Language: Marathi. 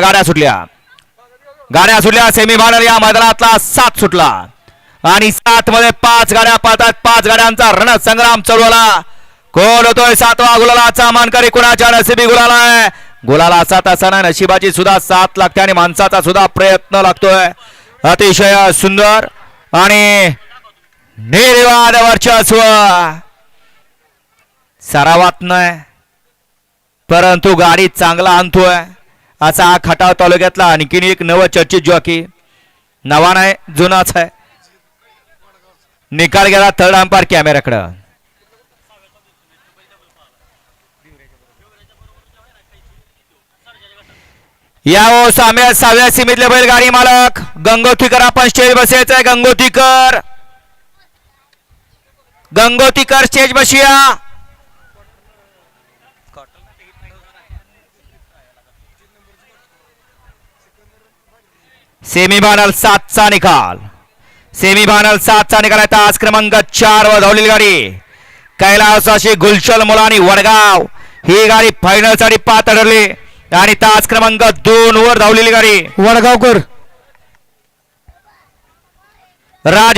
गाड्या सुटल्या सेमीफायनल या मैदानातला 7 सुटला आणि 7 मध्ये 5 गाड्या पळतात 5 गाड्यांचा रणसंग्राम चालू आला कोण होतोय 7वा गुलालाचा मानकरी कुणाच्या नशिबी गुलाल आहे गुलालाचा तसा नाही नशिबाची सुद्धा साथ लागते आणि माणसाचा सुद्धा प्रयत्न लागतोय अतिशय सुंदर आणि निर्विवाद वर्चस्व सरावात नाही परंतु गाडी चांगला आणतोय असा हा खटाव तालुक्यातला आणखीन एक नवचर्चित जॉकी नवा नाही जुनाच आहे निकाल गेला थर्ड अंपायर कॅमेऱ्याकडे या सहाव्या सीमेतले बैलगाडी मालक गंगोतीकर आपण स्टेज बसायचंय गंगोतीकर स्टेज बसूया सेमीफायनल 7चा निकाल आहे तास क्रमांक 4 वर धावलेली गाडी कैलासाशी गुलशन मुलानी वडगाव ही गाडी फायनल साठी पात्र ठरली आणि तास क्रमांक 2 वर धावलेली गाडी वडगावकर राज